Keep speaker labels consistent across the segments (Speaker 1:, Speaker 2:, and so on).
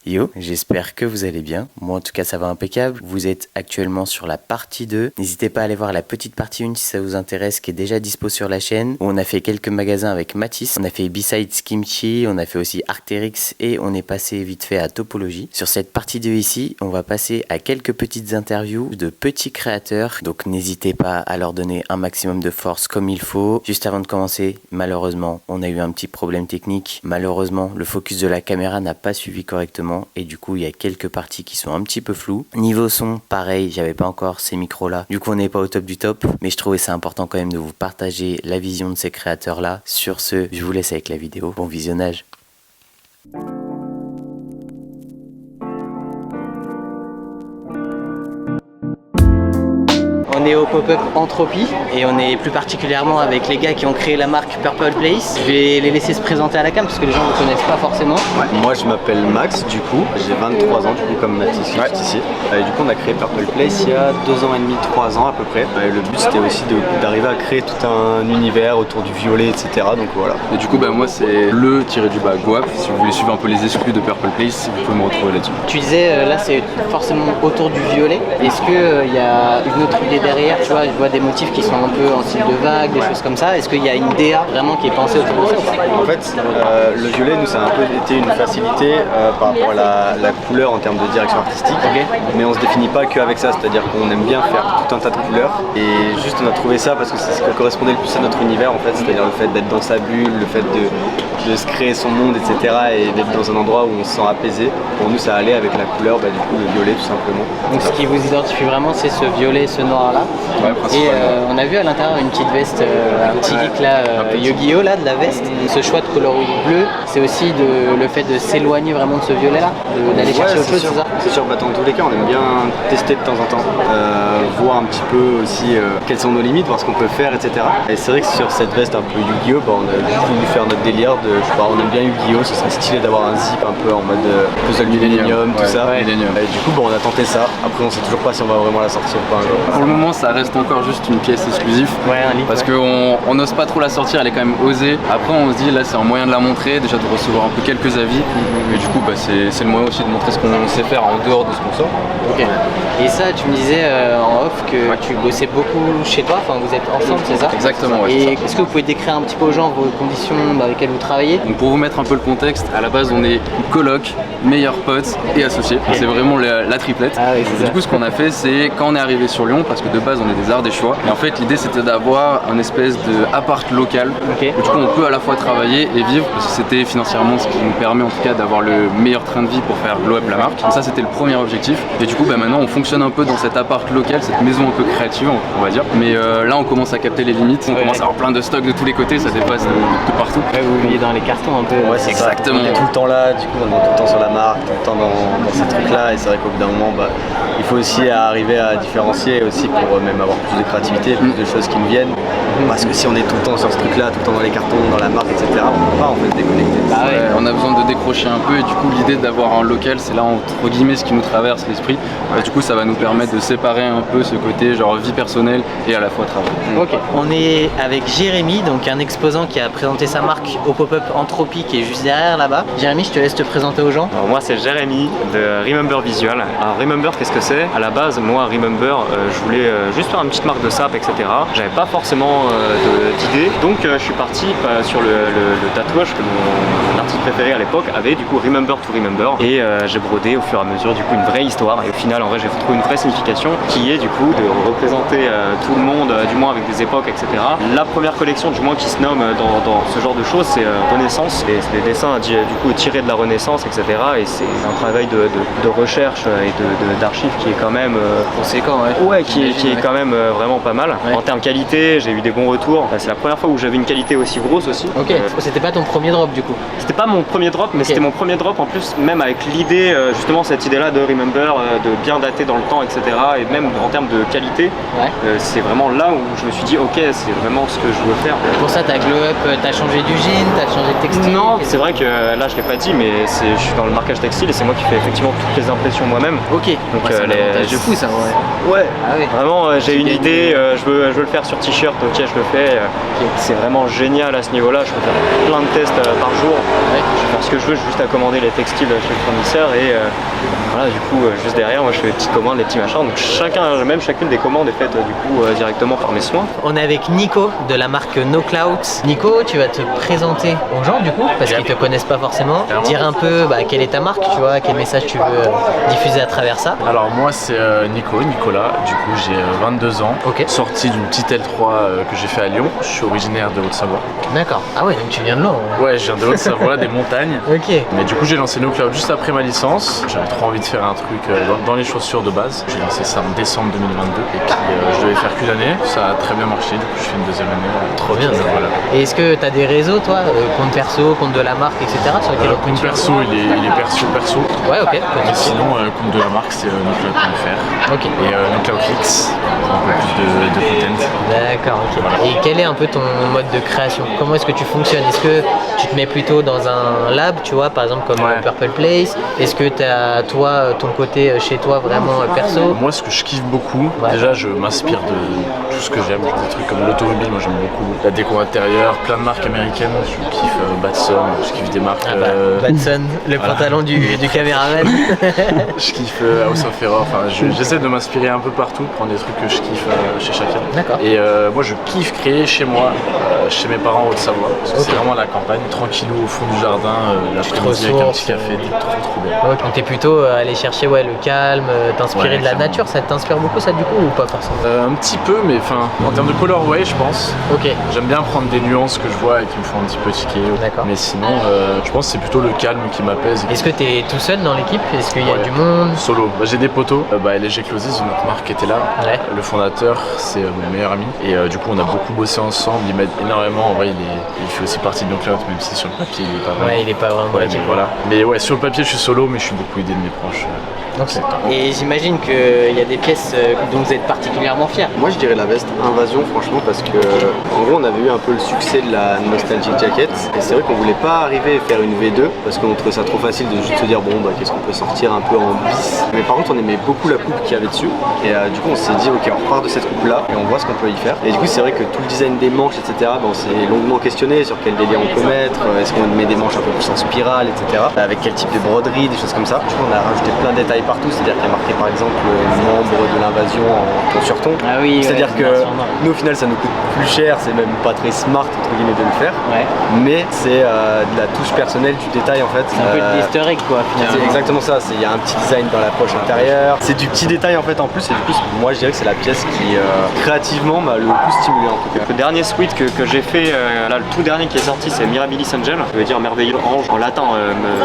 Speaker 1: Yo, j'espère que vous allez bien. Moi en tout cas ça va impeccable. Vous êtes actuellement sur la partie 2. N'hésitez pas à aller voir la petite partie 1 si ça vous intéresse, qui est déjà dispo sur la chaîne, où on a fait quelques magasins avec Mathis. On a fait B-Side Kimchi, on a fait aussi Arc'teryx et on est passé vite fait à Topologie. Sur cette partie 2 ici, on va passer à quelques petites interviews de petits créateurs. Donc n'hésitez pas à leur donner un maximum de force comme il faut. Juste avant de commencer, malheureusement, on a eu un petit problème technique. Malheureusement, le focus de la caméra n'a pas suivi correctement. Et du coup il y a quelques parties qui sont un petit peu floues. Niveau son, pareil, j'avais pas encore ces micros là, du coup on n'est pas au top du top, mais je trouvais ça important quand même de vous partager la vision de ces créateurs là. Sur ce, je vous laisse avec la vidéo, bon visionnage. On est au pop-up Entropie et on est plus particulièrement avec les gars qui ont créé la marque Purple Place. Je vais les laisser se présenter à la cam parce que les gens ne me connaissent pas forcément.
Speaker 2: Ouais. Moi je m'appelle Max, du coup j'ai 23 ans du coup comme Mathis ici. Et du coup on a créé Purple Place il y a 2 ans et demi, 3 ans à peu près. Et le but c'était aussi d'arriver à créer tout un univers autour du violet, etc. Donc voilà.
Speaker 3: Et du coup moi c'est le-guap. Si vous voulez suivre un peu les exclus de Purple Place, vous pouvez me retrouver là-dessus.
Speaker 1: Tu disais là c'est forcément autour du violet. Est-ce qu'il y a une autre idée derrière? Tu vois, je vois des motifs qui sont un peu en style de vague, des choses comme ça. Est-ce qu'il y a une DA vraiment qui est pensée autour de ça?
Speaker 2: En fait, le violet, nous, ça a un peu été une facilité par rapport à la couleur en termes de direction artistique. Mais on se définit pas qu'avec ça, c'est-à-dire qu'on aime bien faire tout un tas de couleurs. Et juste, on a trouvé ça parce que c'est ce qui correspondait le plus à notre univers, en fait. C'est-à-dire le fait d'être dans sa bulle, le fait de se créer son monde, etc. Et d'être dans un endroit où on se sent apaisé. Pour nous, ça allait avec la couleur, du coup, le violet, tout simplement.
Speaker 1: Donc, ce qui vous identifie vraiment, c'est ce violet, ce noir-là.
Speaker 3: Ouais,
Speaker 1: et on a vu à l'intérieur une petite veste, un petit geek là, Yu-Gi-Oh là de la veste. Ce choix de couleur bleu, c'est aussi le fait de s'éloigner vraiment de ce violet là, d'aller chercher autre chose, c'est ça?
Speaker 2: C'est sûr, dans tous les cas on aime bien tester de temps en temps, voir un petit peu aussi quelles sont nos limites, voir ce qu'on peut faire, etc. Et c'est vrai que sur cette veste un peu Yu-Gi-Oh, on a juste voulu faire notre délire de, je sais pas, on aime bien Yu-Gi-Oh, ce serait stylé d'avoir un zip un peu en mode puzzle Millennium, tout ça.
Speaker 3: Ouais.
Speaker 2: Et du coup on a tenté ça, après on sait toujours pas si on va vraiment la sortir ou pas un jour.
Speaker 3: Pour le moment ça reste encore juste une pièce exclusive, parce qu'on n'ose pas trop la sortir, elle est quand même osée. Après on se dit là c'est un moyen de la montrer, déjà de recevoir un peu quelques avis, et du coup c'est le moyen aussi de montrer ce qu'on sait faire en dehors de ce qu'on sort.
Speaker 1: Et ça tu me disais en off que tu bossais beaucoup chez toi, enfin vous êtes ensemble, c'est ça?
Speaker 3: Exactement, ouais.
Speaker 1: Et est-ce que vous pouvez décrire un petit peu aux gens vos conditions dans lesquelles vous travaillez?
Speaker 3: Donc pour vous mettre un peu le contexte, à la base on est coloc, meilleurs potes et associés, c'est vraiment la triplette. Du coup ce qu'on a fait c'est quand on est arrivé sur Lyon, parce que de base on est des Ardéchois, et en fait l'idée c'était d'avoir un espèce de appart local. Du coup on peut à la fois travailler et vivre, parce que c'était financièrement ce qui nous permet en tout cas d'avoir le meilleur train de vie pour faire glow up la marque. Donc ça c'était le premier objectif, et du coup maintenant on fonctionne un peu dans cet appart local, cette maison un peu créative on va dire, mais là on commence à capter les limites, on commence à avoir plein de stocks de tous les côtés, ça dépasse de partout.
Speaker 1: Vous vivez dans les cartons un peu.
Speaker 2: Ouais, c'est
Speaker 3: exactement.
Speaker 2: On est tout le temps là, du coup on est tout le temps sur la marque, tout le temps dans ces trucs là, et c'est vrai qu'au bout d'un moment il faut aussi arriver à différencier aussi pour même avoir plus de créativité, plus de choses qui nous viennent. Parce que si on est tout le temps sur ce truc là, tout le temps dans les cartons, dans la marque, etc., on peut pas en fait déconnecter.
Speaker 3: On a besoin de décrocher un peu, et du coup l'idée d'avoir un local, c'est là entre guillemets ce qui nous traverse l'esprit. Du coup ça va nous permettre de séparer un peu ce côté genre vie personnelle et à la fois travail.
Speaker 1: On est avec Jérémy, donc un exposant qui a présenté sa marque au pop-up Entropie qui est juste derrière là-bas. Jérémy, je te laisse te présenter aux gens.
Speaker 4: Alors moi c'est Jérémy de Remember Visual. Alors Remember, qu'est-ce que c'est? À la base, moi Remember, je voulais juste faire une petite marque de sap, etc. J'avais pas forcément d'idée, donc je suis parti sur le tatouage que mon artiste préféré à l'époque avait, du coup Remember to Remember, et j'ai brodé au fur et à mesure du coup une vraie histoire, et au final en vrai j'ai trouvé une vraie signification qui est du coup de représenter tout le monde, du moins avec des époques, etc. La première collection du moins qui se nomme dans ce genre de choses, c'est Renaissance, et c'est des dessins du coup tirés de la Renaissance, etc. Et c'est un travail de recherche et d'archives qui est quand même
Speaker 1: conséquent,
Speaker 4: qui est quand même vraiment pas mal. En termes qualité, j'ai eu des bons retours. C'est la première fois où j'avais une qualité aussi grosse aussi.
Speaker 1: C'était pas ton premier drop du coup?
Speaker 4: C'était pas mon premier drop, mais c'était mon premier drop en plus, même avec l'idée, justement cette idée là de Remember, de bien dater dans le temps, etc. Et même en termes de qualité, c'est vraiment là où je me suis dit ok, c'est vraiment ce que je veux faire.
Speaker 1: Pour ça t'as glow up, t'as changé d'usine, t'as changé de textile?
Speaker 4: Non, c'est vrai que là je l'ai pas dit, mais je suis dans le marquage textile et c'est moi qui fais effectivement toutes les impressions moi-même.
Speaker 1: Donc
Speaker 4: c'est un avantage
Speaker 1: de fou ça,
Speaker 4: Ouais, vraiment maintenant j'ai une idée, je veux le faire sur t-shirt, ok je le fais. C'est vraiment génial à ce niveau-là, je peux faire plein de tests par jour. Je vais faire ce que je veux, j'ai juste à commander les textiles chez le fournisseur et voilà, du coup juste derrière moi je fais des petites commandes, des petits machins. Donc chacune des commandes est faite du coup directement par mes soins.
Speaker 5: On est avec Nico de la marque No Clouds. Nico, tu vas te présenter aux gens du coup, parce qu'ils te connaissent pas forcément. Dire un peu quelle est ta marque, tu vois, quel message tu veux diffuser à travers ça.
Speaker 6: Alors moi c'est Nicolas, du coup j'ai 22 ans, sorti d'une petite L3 que j'ai fait à Lyon. Je suis originaire de Haute-Savoie.
Speaker 5: D'accord. Ah ouais, donc tu viens de loin.
Speaker 6: Ouais, je viens de Haute-Savoie, des montagnes.
Speaker 5: Ok.
Speaker 6: Mais du coup j'ai lancé No Cloud juste après ma licence. J'avais trop envie de faire un truc dans les chaussures de base. J'ai lancé ça en décembre 2022 et puis je devais faire qu'une année. Ça a très bien marché, du coup je fais une deuxième année.
Speaker 5: Trop bien.
Speaker 6: Voilà.
Speaker 5: Et est-ce que tu as des réseaux toi, compte perso, compte de la marque, etc. sur lesquels on peut
Speaker 6: compte perso, il est perso.
Speaker 5: Ouais, ok.
Speaker 6: Mais sinon, compte de la marque, c'est nocloud.fr.
Speaker 5: Ok.
Speaker 6: Et NoCloudFlix, pour un peu plus de content.
Speaker 5: D'accord, ok. Voilà. Et quel est un peu ton mode de création? Comment est-ce que tu fonctionnes? Est-ce que tu te mets plutôt dans un lab, tu vois, par exemple comme Purple Place? Est-ce que tu as, toi, ton côté chez toi vraiment perso?
Speaker 6: Moi, ce que je kiffe beaucoup, déjà, je m'inspire de tout ce que j'aime. Des trucs comme l'automobile, moi j'aime beaucoup. La déco intérieure, plein de marques américaines. Je kiffe Batson, je kiffe des marques.
Speaker 5: Batson, le pantalon du caméraman.
Speaker 6: Je kiffe House of Error. Enfin, j'essaie de m'inspirer un peu partout, prendre des trucs que je kiffe chez chacun.
Speaker 5: D'accord.
Speaker 6: Et moi, je kiffe créer chez moi, chez mes parents en Haute-Savoie. Parce que c'est vraiment la campagne, tranquillou au fond du jardin, l'après-midi avec un petit café, trop bien.
Speaker 5: Ouais, donc t'es plutôt aller chercher le calme, t'inspirer de la nature. Ça t'inspire beaucoup ça du coup ou pas forcément?
Speaker 6: Un petit peu, mais enfin, en termes de colorway, je pense.
Speaker 5: Ok.
Speaker 6: J'aime bien prendre des nuances que je vois et qui me font un petit peu tiquer.
Speaker 5: D'accord.
Speaker 6: Mais sinon, je pense que c'est plutôt le calme qui m'apaise.
Speaker 5: Est-ce que t'es tout seul dans l'équipe? Est-ce qu'il y a du monde?
Speaker 6: Solo. J'ai des potos. LG Closes, une autre marque qui était là.
Speaker 5: Ouais.
Speaker 6: Le fondateur, c'est mon meilleur ami. Et du coup, on a beaucoup bossé ensemble. Il m'aide énormément. En vrai, il fait aussi partie de No Cloud, même si sur le papier, il est pas vraiment.
Speaker 5: Ouais, il est pas vraiment.
Speaker 6: Ouais, mais voilà. Mais ouais, sur le papier, je suis solo, mais je suis beaucoup aidé de mes proches.
Speaker 5: Okay. Et j'imagine qu'il y a des pièces dont vous êtes particulièrement fiers.
Speaker 2: Moi je dirais la veste Invasion franchement parce que en gros on avait eu un peu le succès de la Nostalgic Jacket et c'est vrai qu'on voulait pas arriver à faire une V2 parce qu'on trouvait ça trop facile de juste se dire bon qu'est-ce qu'on peut sortir un peu en bis. Mais par contre on aimait beaucoup la coupe qu'il y avait dessus et du coup on s'est dit ok on repart de cette coupe là et on voit ce qu'on peut y faire. Et du coup c'est vrai que tout le design des manches etc. On s'est longuement questionné sur quel délire on peut mettre, est-ce qu'on met des manches un peu plus en spirale etc. Avec quel type de broderie, des choses comme ça. Du coup on a rajouté plein de détails partout, c'est-à-dire qu'il y a marqué par exemple membre de l'invasion en ton sur ton.
Speaker 5: Ah oui,
Speaker 2: c'est-à-dire que nous au final ça nous coûte plus cher, c'est même pas très smart entre guillemets de le faire. Ouais. Mais c'est de la touche personnelle, du détail en fait.
Speaker 5: C'est un peu de l'easter egg quoi finalement.
Speaker 2: C'est exactement ça, il y a un petit design dans la poche intérieure. C'est du petit détail en fait en plus et du coup moi je dirais que c'est la pièce qui créativement m'a le plus stimulé en tout cas.
Speaker 4: Le dernier sweat que j'ai fait, là le tout dernier qui est sorti c'est Mirabilis Angel, ça veut dire merveilleux ange en latin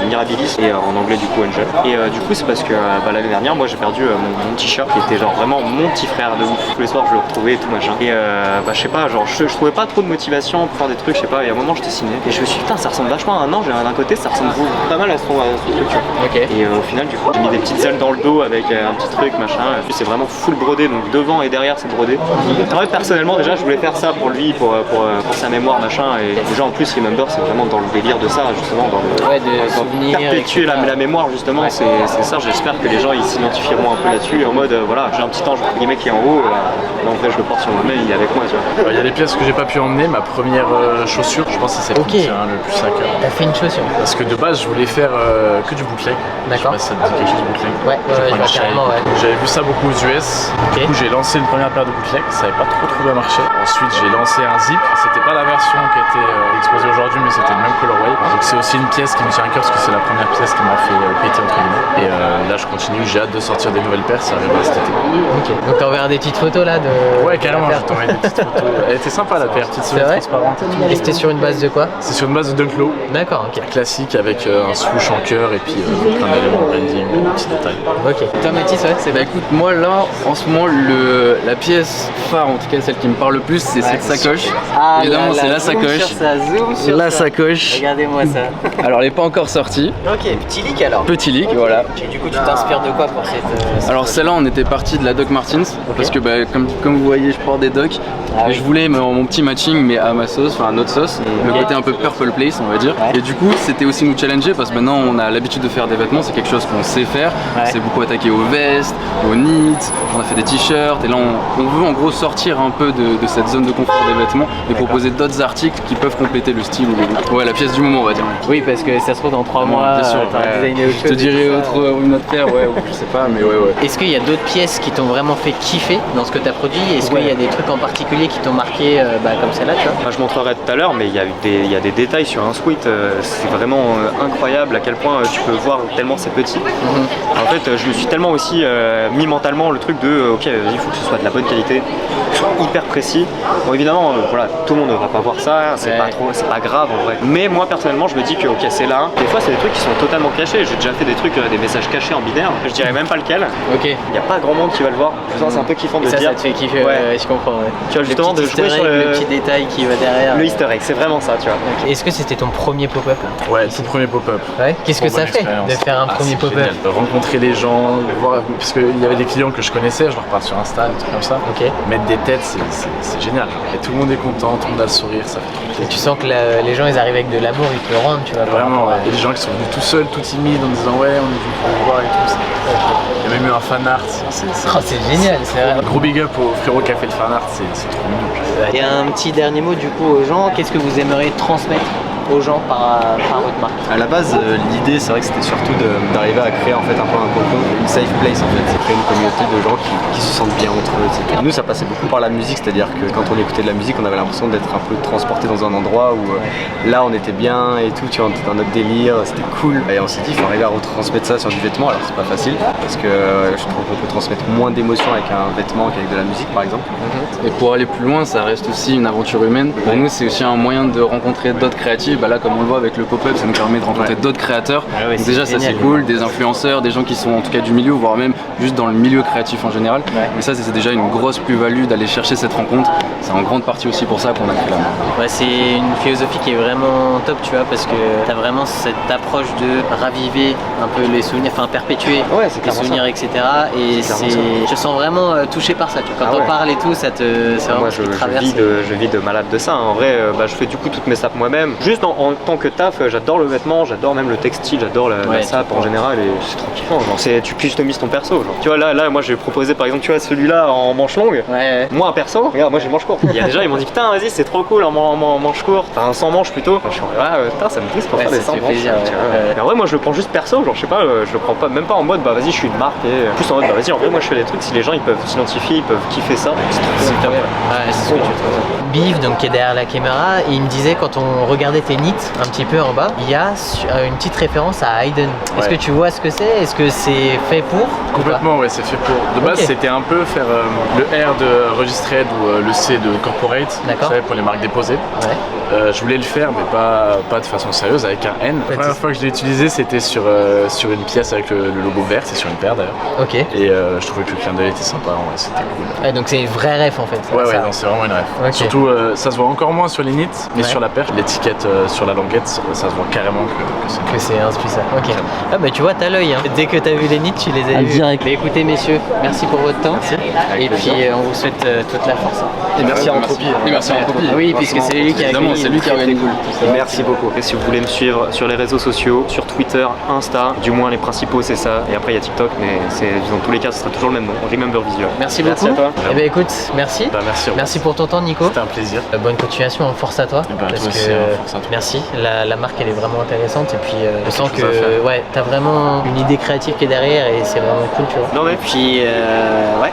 Speaker 4: Mirabilis et en anglais du coup Angel. Et du coup c'est parce que l'année dernière moi j'ai perdu mon petit chat qui était genre vraiment mon petit frère de ouf. Tous les soirs je le retrouvais et tout machin. Et je sais pas, genre je trouvais pas trop de motivation pour faire des trucs, je sais pas, et à un moment je dessinais et je me suis dit putain ça ressemble vachement à un ange, d'un côté ça ressemble pas mal à son structure.
Speaker 5: Okay.
Speaker 4: Et au final du coup j'ai mis des petites ailes dans le dos avec un petit truc machin. Et puis c'est vraiment full brodé, donc devant et derrière c'est brodé. En vrai personnellement déjà je voulais faire ça pour lui, pour sa mémoire machin. Et déjà en plus Remember c'est vraiment dans le délire de ça justement, dans le perpétuer la mémoire justement. C'est ça, j'espère que les gens ils s'identifieront un peu là-dessus en mode voilà j'ai un petit ange guillemets qui est en haut, là en fait je le porte sur moi-même, il est avec moi tu vois.
Speaker 6: Il y a des pièces que j'ai pas pu emmener, ma première chaussure je pense que c'est celle qui me tient le plus à cœur.
Speaker 5: T'as fait une chaussure?
Speaker 6: Parce que de base je voulais faire que du bootleg.
Speaker 5: D'accord.
Speaker 6: Je sais pas si ça te dit quelque chose bootleg.
Speaker 5: Ouais, carrément ouais.
Speaker 6: J'avais vu ça beaucoup aux US. Du coup j'ai lancé une première paire de bootleg, ça avait pas trop bien marché. Ensuite j'ai lancé un zip, c'était pas la version qui a été exposée aujourd'hui mais c'était le même colorway. Donc c'est aussi une pièce qui me tient à cœur parce que c'est la première pièce qui m'a fait péter entre guillemets. Et là je continue, j'ai hâte de sortir des nouvelles paires, ça arrivera cet été.
Speaker 5: Ok, donc t'as enverra des petites photos là de...
Speaker 6: Ouais carrément, je t'enverrai des petites photos. Elle était sympa la paire, petite souris transparente.
Speaker 5: Et c'était sur une base de quoi?
Speaker 6: C'est sur une base de Dunk Low.
Speaker 5: D'accord, ok.
Speaker 6: Classique avec un swoosh en cœur et puis plein d'éléments de branding, des petits détails.
Speaker 5: Ok. Toi Mathis, ouais, c'est
Speaker 3: écoute, moi là, en ce moment, la pièce phare, en tout cas celle qui me parle le plus, c'est cette sacoche.
Speaker 5: Ah,
Speaker 3: évidemment, c'est la sacoche. La sacoche.
Speaker 5: Regardez-moi ça.
Speaker 3: Alors, elle n'est pas encore sortie.
Speaker 5: Ok, petit leak alors.
Speaker 3: Petit leak, voilà.
Speaker 5: Et du coup, tu t'en t'inspires de quoi pour cette
Speaker 3: Alors celle-là, on était parti de la Doc Martens, parce que comme vous voyez, je porte des Doc, et je voulais mon petit matching, mais à ma sauce, enfin à notre sauce, le côté un peu Purple Place, on va dire. Et du coup, c'était aussi nous challenger, parce que maintenant, on a l'habitude de faire des vêtements, c'est quelque chose qu'on sait faire. C'est beaucoup attaqué aux vestes, aux knits, on a fait des t-shirts, et là, on veut en gros sortir un peu de cette zone de confort des vêtements et proposer d'autres articles qui peuvent compléter le style ou la pièce du moment, on va dire.
Speaker 5: Oui, parce que ça se trouve dans 3 mois,
Speaker 3: bien sûr,
Speaker 5: je
Speaker 3: te dirais une autre paire, ou je sais pas, mais ouais.
Speaker 5: Est-ce qu'il y a d'autres pièces qui t'ont vraiment fait kiffer dans ce que tu as produit? Est-ce qu'il y a des trucs en particulier qui t'ont marqué comme celle-là, tu vois?
Speaker 4: Je montrerai tout à l'heure, mais il y a des détails sur un sweat, c'est vraiment incroyable à quel point tu peux voir tellement c'est petit. En fait, je me suis tellement aussi mis mentalement le truc de ok, il faut que ce soit de la bonne qualité, que ce soit hyper précis. Bon, évidemment, voilà, tout le monde ne va pas voir ça, c'est pas grave en vrai. Mais moi personnellement, je me dis que ok, c'est là. Des fois, c'est des trucs qui sont totalement cachés. J'ai déjà fait des trucs, des messages cachés en binaire. Je dirais même pas lequel.
Speaker 5: Ok.
Speaker 4: Il n'y a pas grand monde qui va le voir. C'est un peu kiffant de
Speaker 5: ça,
Speaker 4: dire.
Speaker 5: Ça te fait kiffer, ouais, je comprends. Ouais.
Speaker 4: Tu vois, justement, de jouer sur
Speaker 5: le petit détail qui va derrière.
Speaker 4: Le easter egg, c'est vraiment ça, tu vois.
Speaker 5: Okay. Est-ce que c'était ton premier pop-up?
Speaker 6: Ouais, tout premier pop-up.
Speaker 5: Ouais. Qu'est-ce que ça fait de faire un premier pop-up?
Speaker 6: Rencontrer les gens, voir, parce qu'il y avait des clients que je connaissais, je leur parle sur Insta, des trucs comme ça. Mettre des têtes, c'est génial. Et tout le monde est content, tout le monde a le sourire, ça fait trop plaisir.
Speaker 5: Tu sens que les gens ils arrivent avec de l'amour, ils te le rendent, tu vois.
Speaker 6: Vraiment, ouais. Il y a des gens qui sont venus tout seuls, tout timides, en disant ouais, on est venu pour vous voir et tout. Il y a même eu un fan art.
Speaker 5: C'est génial, c'est vrai.
Speaker 6: Gros big up au frérot qui a fait le fan art, c'est trop mignon.
Speaker 5: Et un petit dernier mot du coup aux gens, qu'est-ce que vous aimeriez transmettre aux gens par votre marque?
Speaker 2: À la base, l'idée, c'est vrai que c'était surtout d'arriver à créer en fait un peu un cocon, une safe place en fait, c'est créer une communauté de gens qui se sentent bien entre eux, etc. Nous, ça passait beaucoup par la musique, c'est-à-dire que quand on écoutait de la musique, on avait l'impression d'être un peu transporté dans un endroit où là, on était bien et tout, tu vois, on était dans notre délire, c'était cool. Et on s'est dit, il faut arriver à retransmettre ça sur du vêtement. Alors, c'est pas facile parce que je trouve qu'on peut transmettre moins d'émotions avec un vêtement qu'avec de la musique, par exemple.
Speaker 3: Et pour aller plus loin, ça reste aussi une aventure humaine. Pour nous, c'est aussi un moyen de rencontrer d'autres créatifs. Là, comme on le voit avec le pop-up, ça nous permet de rencontrer d'autres créateurs. Donc déjà, ça c'est cool, des influenceurs, des gens qui sont en tout cas du milieu, voire même juste dans le milieu créatif en général. Mais ça, c'est déjà une grosse plus-value d'aller chercher cette rencontre. C'est en grande partie aussi pour ça qu'on a créé la marque.
Speaker 5: Ouais, c'est une philosophie qui est vraiment top, tu vois, parce que tu as vraiment cette approche de raviver un peu les souvenirs, enfin perpétuer les souvenirs, etc. Et je sens vraiment touché par ça. Tu vois, quand on parle et tout, c'est vraiment
Speaker 4: moi,
Speaker 5: ce qui traverse.
Speaker 4: Je vis de malade de ça. En vrai, je fais du coup toutes mes sapes moi-même. Juste en tant que taf, j'adore le vêtement, j'adore même le textile, j'adore la sape en général et c'est trop kiffant. Genre, tu customises ton perso. Genre. Tu vois, là, moi j'ai proposé par exemple, tu vois, celui-là en manche longue. Moi, un perso, regarde, moi j'ai manche courte. Il y a des gens, ils m'ont dit putain, vas-y, c'est trop cool en manche courte, enfin sans manche plutôt. Je suis putain, ça me pousse pour faire des sans manches. Mais en vrai, moi je le prends juste perso, genre je sais pas, je le prends pas, même pas en mode vas-y, je suis une marque et plus en mode vas-y, en vrai, moi je fais des trucs, si les gens ils peuvent s'identifier, ils peuvent kiffer ça. C'est top.
Speaker 5: C'est ce que tu trouves. Biv, donc qui est derrière la caméra, il me disait quand on regardait tes knits un petit peu en bas, il y a une petite référence à Hayden. Est-ce que tu vois ce que c'est? Est-ce que c'est fait pour?
Speaker 6: Complètement, ouais, c'est fait pour. De base, c'était un peu faire le R de Registered ou le C de Corporate, vous savez, pour les marques déposées. Je voulais le faire, mais pas de façon sérieuse, avec un N. La première fois que je l'ai utilisé, c'était sur une pièce avec le logo vert, c'est sur une paire d'ailleurs. Et je trouvais que le clin d'œil était sympa, c'était cool.
Speaker 5: Donc c'est une vraie ref en fait.
Speaker 6: Ouais, non, c'est vraiment une ref. Surtout, ça se voit encore moins sur les knits, mais sur la paire, l'étiquette sur la languette, ça se voit carrément que c'est
Speaker 5: inspiré ça. Ok. Ah bah tu vois, t'as l'œil. Hein. Dès que t'as vu les knits, tu les as vus. Direct. Mais écoutez messieurs, merci pour votre temps. Et puis on vous souhaite toute la force.
Speaker 2: Et merci à Entropie.
Speaker 3: Et merci à Entropie.
Speaker 5: Oui, puisque c'est lui qui a
Speaker 3: c'est lui qui organise.
Speaker 4: Merci beaucoup. Et si vous voulez me suivre sur les réseaux sociaux, sur Twitter, Insta, du moins les principaux c'est ça. Et après il y a TikTok, mais dans tous les cas ce sera toujours le même nom. Remember Visual.
Speaker 5: Merci beaucoup.
Speaker 4: Merci à toi.
Speaker 5: Eh ben écoute, merci. Merci pour ton temps Nico.
Speaker 6: C'était un plaisir.
Speaker 5: Bonne continuation, force à toi.
Speaker 6: Parce que force à toi.
Speaker 5: Merci. La marque elle est vraiment intéressante et puis je sens que t'as vraiment une idée créative qui est derrière et c'est vraiment cool tu vois.
Speaker 4: Non mais
Speaker 5: puis ouais.